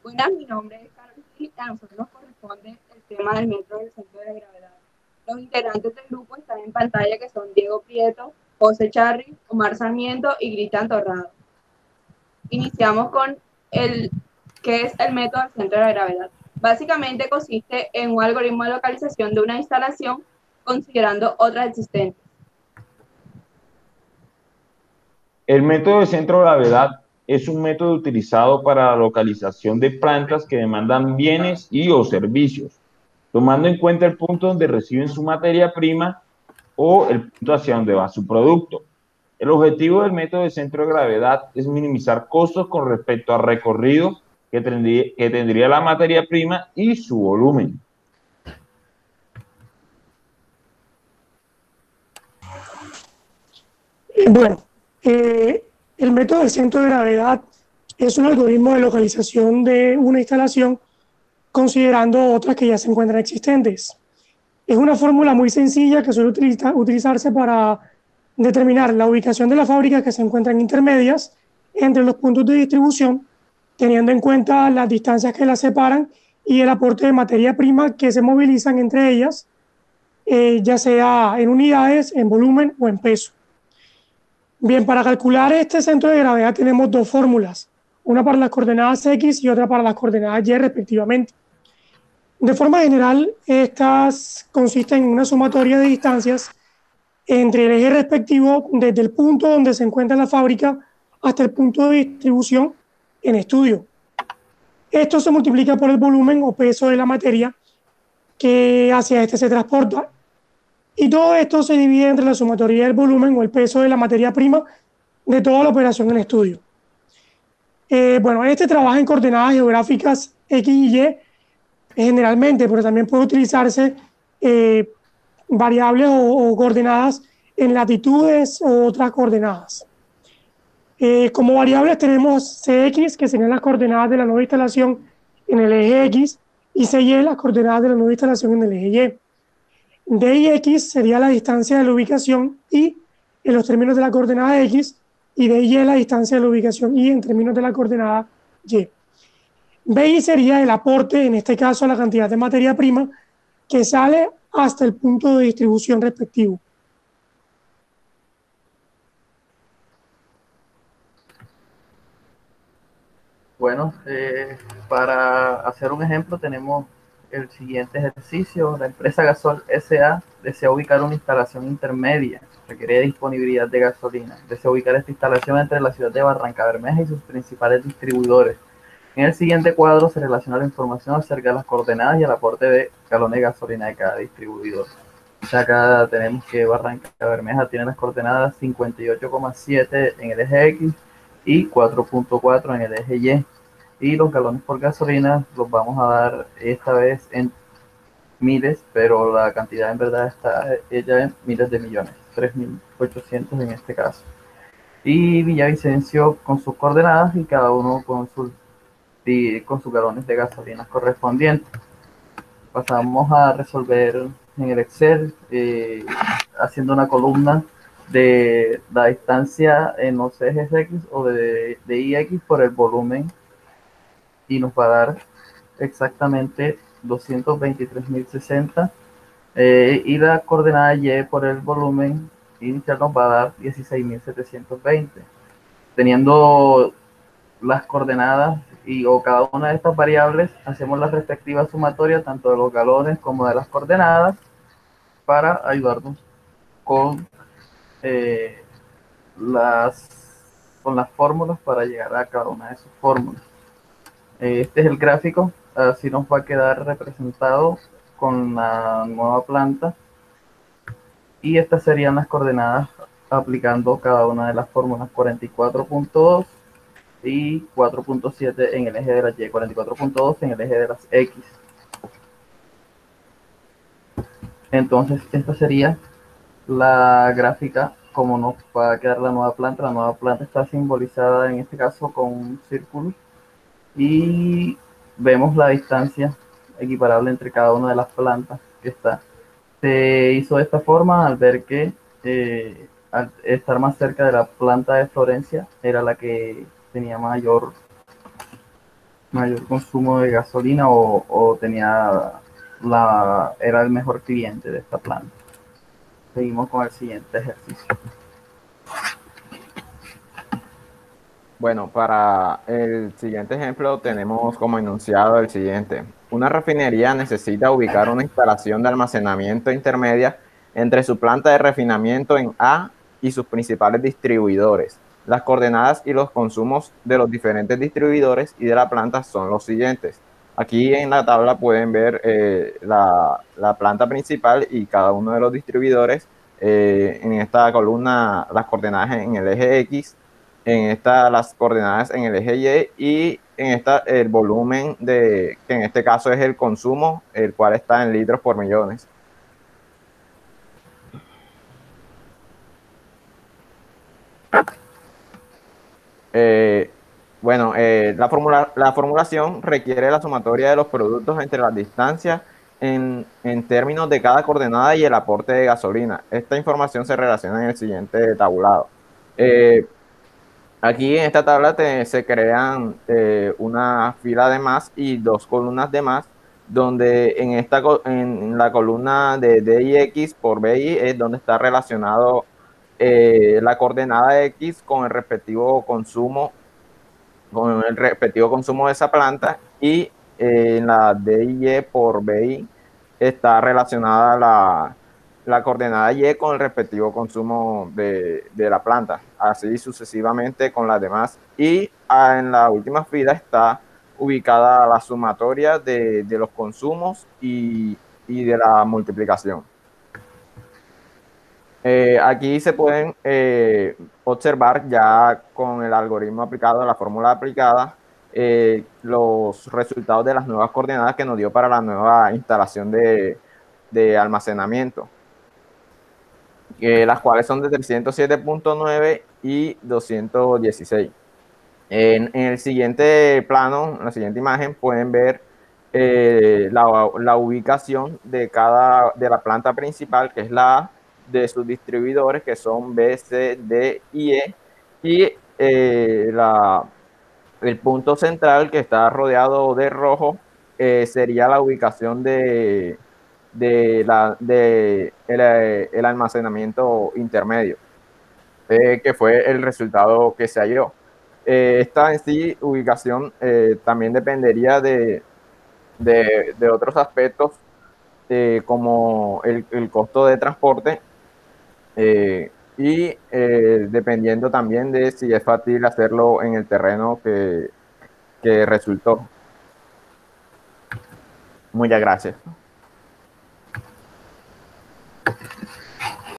Buenas, mi nombre es Carlos y a nosotros nos corresponde el tema del metro del centro de gravedad. Los integrantes del grupo están en pantalla, que son Diego Prieto, José Charri, Omar Sarmiento y Cristian Torrado. Iniciamos con qué es el método del centro de gravedad. Básicamente consiste en un algoritmo de localización de una instalación considerando otras existentes. El método de centro de gravedad es un método utilizado para la localización de plantas que demandan bienes y o servicios, tomando en cuenta el punto donde reciben su materia prima o el punto hacia donde va su producto. El objetivo del método de centro de gravedad es minimizar costos con respecto al recorrido que tendría la materia prima y su volumen. Bueno, el método del centro de gravedad es un algoritmo de localización de una instalación considerando otras que ya se encuentran existentes. Es una fórmula muy sencilla que suele utilizarse para determinar la ubicación de las fábricas que se encuentran intermedias entre los puntos de distribución, teniendo en cuenta las distancias que las separan y el aporte de materia prima que se movilizan entre ellas, ya sea en unidades, en volumen o en peso. Bien, para calcular este centro de gravedad tenemos dos fórmulas, una para las coordenadas X y otra para las coordenadas Y respectivamente. De forma general, estas consisten en una sumatoria de distancias entre el eje respectivo desde el punto donde se encuentra la fábrica hasta el punto de distribución en estudio. Esto se multiplica por el volumen o peso de la materia que hacia este se transporta, y todo esto se divide entre la sumatoria del volumen o el peso de la materia prima de toda la operación en estudio. Bueno, este trabaja en coordenadas geográficas X y Y generalmente, pero también puede utilizarse variables o coordenadas en latitudes o otras coordenadas. Como variables tenemos Cx, que serían las coordenadas de la nueva instalación en el eje X, y Cy, las coordenadas de la nueva instalación en el eje Y. D y X sería la distancia de la ubicación Y en los términos de la coordenada X, y D y la distancia de la ubicación Y en términos de la coordenada Y. BI sería el aporte, en este caso, la cantidad de materia prima que sale hasta el punto de distribución respectivo. Bueno, para hacer un ejemplo tenemos el siguiente ejercicio. La empresa Gasol S.A. desea ubicar una instalación intermedia, requiere disponibilidad de gasolina. Desea ubicar esta instalación entre la ciudad de Barrancabermeja y sus principales distribuidores. En el siguiente cuadro se relaciona la información acerca de las coordenadas y el aporte de galones de gasolina de cada distribuidor. O sea, acá tenemos que Barrancabermeja tiene las coordenadas 58,7 en el eje X y 4,4 en el eje Y. Y los galones por gasolina los vamos a dar esta vez en miles, pero la cantidad en verdad está ella en miles de millones, 3.800 en este caso. Y Villavicencio con sus coordenadas y cada uno con sus galones de gasolina correspondientes. Pasamos a resolver en el Excel, haciendo una columna de la distancia en los ejes X o de IX por el volumen, y nos va a dar exactamente 223.060, y la coordenada Y por el volumen inicial nos va a dar 16.720. Teniendo las coordenadas o cada una de estas variables, hacemos la respectiva sumatoria tanto de los galones como de las coordenadas para ayudarnos con las fórmulas para llegar a cada una de sus fórmulas. Este es el gráfico, así nos va a quedar representado con la nueva planta, y estas serían las coordenadas aplicando cada una de las fórmulas: 44.2 y 4.7 en el eje de las Y, 44.2 en el eje de las X. Entonces esta sería la gráfica como nos va a quedar la nueva planta. La nueva planta está simbolizada en este caso con un círculo, y vemos la distancia equiparable entre cada una de las plantas que está. Se hizo de esta forma al ver que al estar más cerca de la planta de Florencia era la que tenía mayor mayor consumo de gasolina o era el mejor cliente de esta planta. Seguimos con el siguiente ejercicio. Bueno, para el siguiente ejemplo tenemos como enunciado el siguiente. Una refinería necesita ubicar una instalación de almacenamiento intermedia entre su planta de refinamiento en A y sus principales distribuidores. Las coordenadas y los consumos de los diferentes distribuidores y de la planta son los siguientes. Aquí en la tabla pueden ver la planta principal y cada uno de los distribuidores. En esta columna las coordenadas en el eje X, en esta las coordenadas en el eje Y y en esta el volumen que en este caso es el consumo, el cual está en litros por millones. Bueno, la formulación requiere la sumatoria de los productos entre las distancias en términos de cada coordenada y el aporte de gasolina. Esta información se relaciona en el siguiente tabulado. Aquí en esta tabla se crean una fila de más y dos columnas de más, donde en la columna de D y X por BI es donde está relacionado la coordenada X con el respectivo consumo de esa planta, y en la D y Y por BI está relacionada la coordenada Y con el respectivo consumo de la planta, así sucesivamente con las demás. Y en la última fila está ubicada la sumatoria de los consumos y de la multiplicación. Aquí se pueden observar ya con el algoritmo aplicado, la fórmula aplicada, los resultados de las nuevas coordenadas que nos dio para la nueva instalación de almacenamiento, las cuales son de 307.9 y 216. En el siguiente plano, en la siguiente imagen, pueden ver la ubicación de la planta principal, que es la A, de sus distribuidores, que son B, C, D y E, y el punto central, que está rodeado de rojo, sería la ubicación el almacenamiento intermedio, que fue el resultado que se halló. Esta en sí ubicación también dependería de otros aspectos, como el costo de transporte, y dependiendo también de si es factible hacerlo en el terreno que resultó. Muchas gracias.